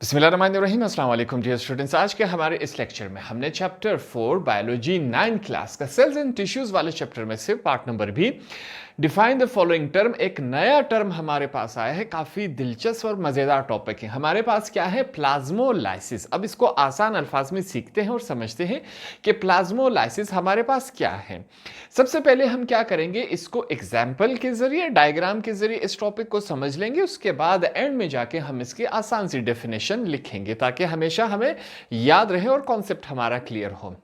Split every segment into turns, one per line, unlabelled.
बिस्मिल्लाहिर्रहमानिर्रहीम अस्सलाम वालेकुम डियर स्टूडेंट्स। आज के हमारे इस लेक्चर में हमने चैप्टर 4 बायोलॉजी 9 क्लास का सेल्स एंड टिश्यूज वाले चैप्टर में से part number B define the following term, एक नया टर्म हमारे पास आया है। काफी दिलचस्प और मजेदार टॉपिक है। हमारे पास क्या है? प्लाज्मोलाइसिस। अब इसको आसान अल्फाज में सीखते हैं और समझते हैं कि प्लाज्मोलाइसिस हमारे पास क्या है। सबसे पहले हम क्या करेंगे, इसको एग्जाम्पल के जरिए, डायग्राम के जरिए इस टॉपिक को समझ लेंगे। उसके बाद एंड में जाके हम इसकी आसान सी डेफिनेशन लिखेंगे ताकि हमेशा हमें याद रहे और कॉन्सेप्ट हमारा क्लियर हो।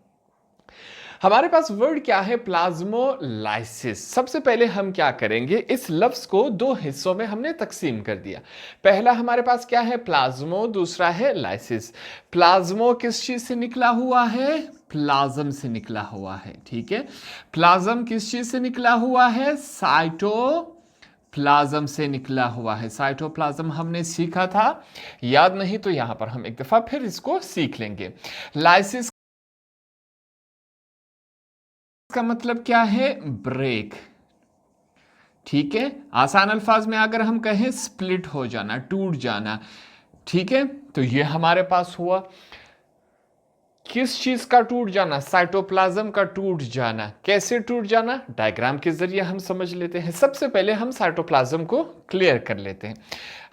हमारे पास वर्ड क्या है? प्लाज्मोलाइसिस। सबसे पहले हम क्या करेंगे, इस लफ्ज को दो हिस्सों में हमने तकसीम कर दिया। पहला हमारे पास क्या है? प्लाज्मो, दूसरा है लाइसिस। प्लाज्मो किस चीज से निकला हुआ है? प्लाज्म से निकला हुआ है। ठीक है, प्लाज्म किस चीज से निकला हुआ है? साइटोप्लाज्म से निकला हुआ है। साइटोप्लाज्म हमने सीखा था, याद नहीं तो यहां पर हम एक दफा फिर इसको सीख लेंगे। लाइसिस का मतलब क्या है? ब्रेक। ठीक है, आसान अल्फाज में अगर हम कहें स्प्लिट हो जाना, टूट जाना। ठीक है, तो ये हमारे पास हुआ। किस चीज का टूट जाना? साइटोप्लाज्म का टूट जाना। कैसे टूट जाना? डायग्राम के जरिए हम समझ लेते हैं। सबसे पहले हम साइटोप्लाज्म को क्लियर कर लेते हैं।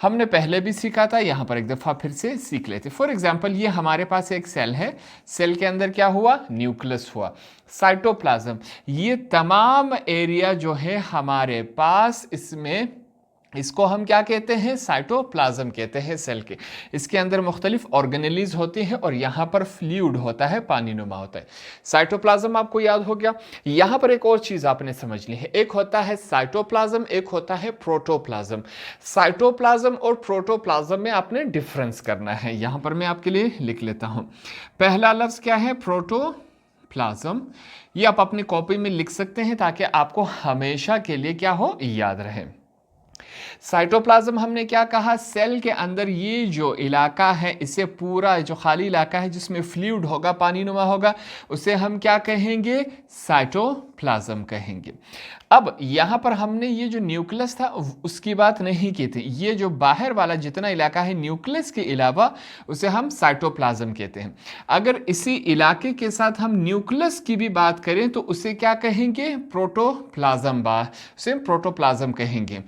हमने पहले भी सीखा था, यहां पर एक दफा फिर से सीख लेते हैं। फॉर एग्जांपल, ये हमारे पास एक सेल है। सेल के अंदर क्या हुआ? न्यूक्लियस हुआ। साइटोप्लाज्म, ये तमाम एरिया जो है हमारे पास, इसमें इसको हम क्या कहते हैं? साइटोप्लाज्म कहते हैं सेल के। इसके अंदर मुख्तलिफ ऑर्गेनेलीज होती हैं और यहां पर फ्लूइड होता है, पानी नुमा होता है। साइटोप्लाज्म आपको याद हो गया। यहां पर एक और चीज आपने समझ ली है, एक होता है साइटोप्लाज्म, एक होता है प्रोटोप्लाज्म। साइटोप्लाज्म और प्रोटोप्लाज्म में आपने डिफरेंस करना है। यहां पर मैं आपके लिए लिख लेता हूं। पहला लफ्ज क्या है? प्रोटोप्लाज्म। ये आप अपनी कॉपी में लिख सकते हैं ताकि आपको हमेशा के लिए क्या हो, याद रहे। साइटोप्लाज्म हमने क्या कहा? सेल के अंदर ये जो इलाका है, इसे पूरा जो खाली इलाका है जिसमें फ्लूइड होगा, पानी नुमा होगा, उसे हम क्या कहेंगे? साइटोप्लाज्म कहेंगे। अब यहां पर हमने ये जो न्यूक्लियस था उसकी बात नहीं की थी। ये जो बाहर वाला जितना इलाका है न्यूक्लियस के अलावा, उसे हम साइटोप्लाज्म कहते हैं। अगर इसी इलाके के साथ हम न्यूक्लियस की भी बात करें तो उसे क्या कहेंगे? प्रोटोप्लाज्म, उसे प्रोटोप्लाज्म कहेंगे।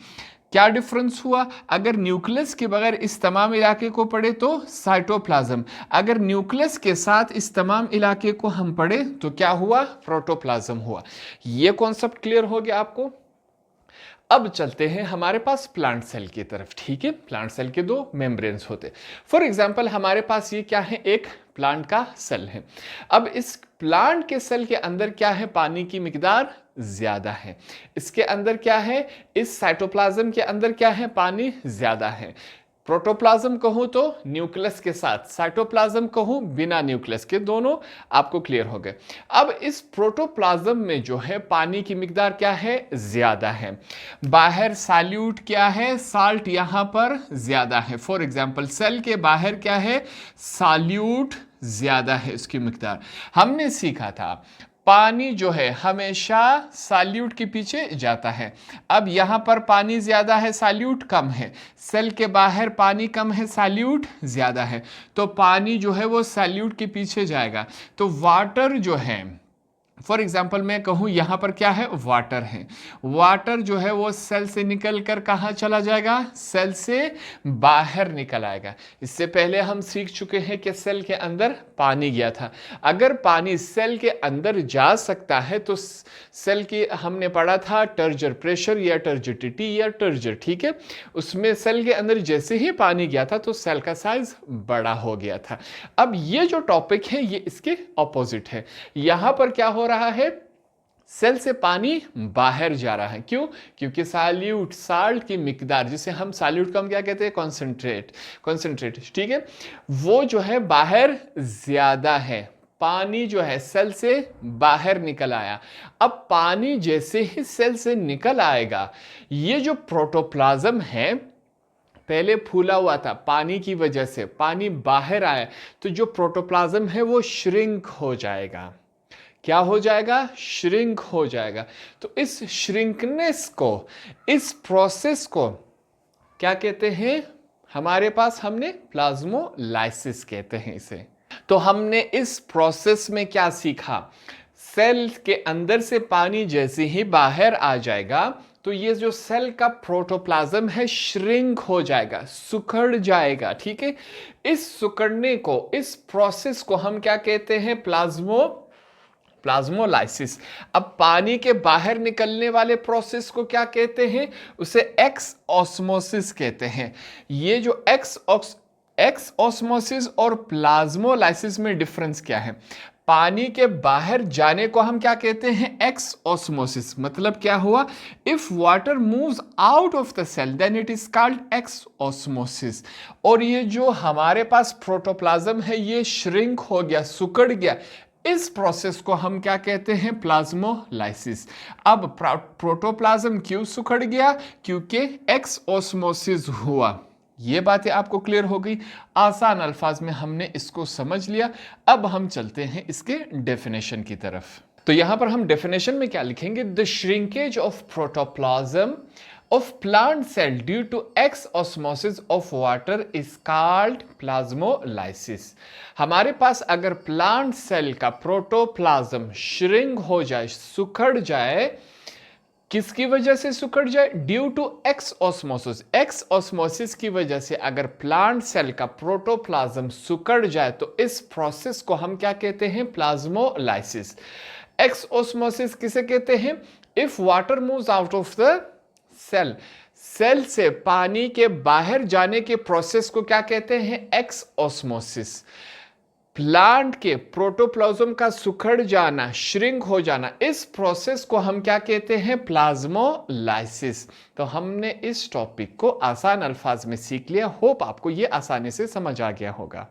क्या डिफरेंस हुआ? अगर न्यूक्लियस के बगैर इस तमाम इलाके को पढ़े तो साइटोप्लाज्म, अगर न्यूक्लियस के साथ इस तमाम इलाके को हम पढ़े तो क्या हुआ? प्रोटोप्लाज्म हुआ। यह कॉन्सेप्ट क्लियर हो गया आपको। अब चलते हैं हमारे पास प्लांट सेल की तरफ। ठीक है, प्लांट सेल के दो मेम्ब्रेन्स होते। फॉर एग्जांपल, हमारे पास ये क्या है? एक प्लांट का सेल है। अब इस प्लांट के सेल के अंदर क्या है? पानी की मिकदार ज्यादा है। इसके अंदर क्या है? इस साइटोप्लाज्म के अंदर क्या है? पानी ज्यादा है। प्रोटोप्लाज्म कहूं तो न्यूक्लियस के साथ, साइटोप्लाज्म कहूं बिना न्यूक्लियस के, दोनों आपको क्लियर हो गए। अब इस प्रोटोप्लाज्म में जो है पानी की मिकदार क्या है? ज्यादा है। बाहर सॉल्यूट क्या है? साल्ट यहां पर ज्यादा है। फॉर एग्जांपल, सेल के बाहर क्या है? सॉल्यूट ज्यादा है इसकी मिकदार। हमने सीखा था पानी जो है हमेशा सॉल्यूट के पीछे जाता है। अब यहां पर पानी ज्यादा है, सॉल्यूट कम है। सेल के बाहर पानी कम है, सॉल्यूट ज्यादा है, तो पानी जो है वो सॉल्यूट के पीछे जाएगा। तो वाटर जो है, फॉर एग्जाम्पल मैं कहूँ यहां पर क्या है? वाटर है। वाटर जो है वो सेल से निकल कर कहाँ चला जाएगा? सेल से बाहर निकल आएगा। इससे पहले हम सीख चुके हैं कि सेल के अंदर पानी गया था। अगर पानी सेल के अंदर जा सकता है तो सेल की हमने पढ़ा था टर्जर प्रेशर या टर्जिडिटी या टर्जर। ठीक है, उसमें सेल के अंदर जैसे ही पानी गया था तो सेल का साइज बड़ा हो गया था। अब ये जो टॉपिक है ये इसके ऑपोजिट है। यहां पर क्या हो रहा है? सेल से पानी बाहर जा रहा है। क्यों? क्योंकि सॉल्यूट, साल्ट की मिकदार, जिसे हम सॉल्यूट को हम क्या कहते हैं? कॉन्सेंट्रेट। ठीक है, वो जो है बाहर ज्यादा है। पानी जो है सेल से बाहर निकल आया। अब पानी जैसे ही सेल से निकल आएगा, ये जो प्रोटोप्लाज्म है पहले फूला हुआ था, पानी की वजह से पानी बाहर आया तो जो प्रोटोप्लाज्म है वो श्रिंक हो जाएगा। क्या हो जाएगा? श्रिंक हो जाएगा। तो इस श्रिंकनेस को, इस प्रोसेस को क्या कहते हैं? हमारे पास हमने प्लाज्मोलाइसिस कहते हैं इसे। तो हमने इस प्रोसेस में क्या सीखा? सेल के अंदर से पानी जैसे ही बाहर आ जाएगा तो ये जो सेल का प्रोटोप्लाज्म है श्रिंक हो जाएगा, सुखड़ जाएगा। ठीक है, इस सुखड़ने को, इस प्रोसेस को हम क्या कहते हैं? प्लाज्मोलाइसिस। अब पानी के बाहर निकलने वाले प्रोसेस को क्या कहते हैं? उसे एक्स ऑस्मोसिस कहते हैं। ये जो एक्स ऑस्मोसिस और प्लाज्मोलाइसिस में डिफरेंस क्या है? पानी के बाहर जाने को हम क्या कहते हैं? Exosmosis. मतलब क्या हुआ? If water moves out of the cell then it is called exosmosis. और ये जो हमारे पास प्रोटोप्लाज्म है ये श्रिंक हो गया, सुकड़ गया, इस प्रोसेस को हम क्या कहते हैं? प्लाज्मोलाइसिस। अब प्रोटोप्लाज्म क्यों सुखड़ गया? क्योंकि एक्स ऑस्मोसिस हुआ। ये बातें आपको क्लियर हो गई? आसान अल्फाज में हमने इसको समझ लिया। अब हम चलते हैं इसके डेफिनेशन की तरफ। तो यहां पर हम डेफिनेशन में क्या लिखेंगे? The shrinkage of protoplasm of plant cell due to X osmosis of water is called plasmolysis। हमारे पास अगर प्लांट सेल का प्रोटोप्लाज्म श्रिंक हो जाए, सुखड़ जाए, किसकी वजह से सुखड़ जाए? Due to exosmosis. Exosmosis की वजह से अगर प्लांट सेल का प्रोटोप्लाज्म सुखड़ जाए तो इस प्रोसेस को हम क्या कहते हैं? प्लाज्मोलाइसिस। एक्स ऑस्मोसिस किसे कहते हैं? If water moves out of the cell से पानी के बाहर जाने के प्रोसेस को क्या कहते हैं? X osmosis. प्लांट के प्रोटोप्लाज्म का सुखड़ जाना, श्रिंक हो जाना, इस प्रोसेस को हम क्या कहते हैं? प्लाज्मोलाइसिस। तो हमने इस टॉपिक को आसान अल्फाज में सीख लिया। होप आपको यह आसानी से समझ आ गया होगा।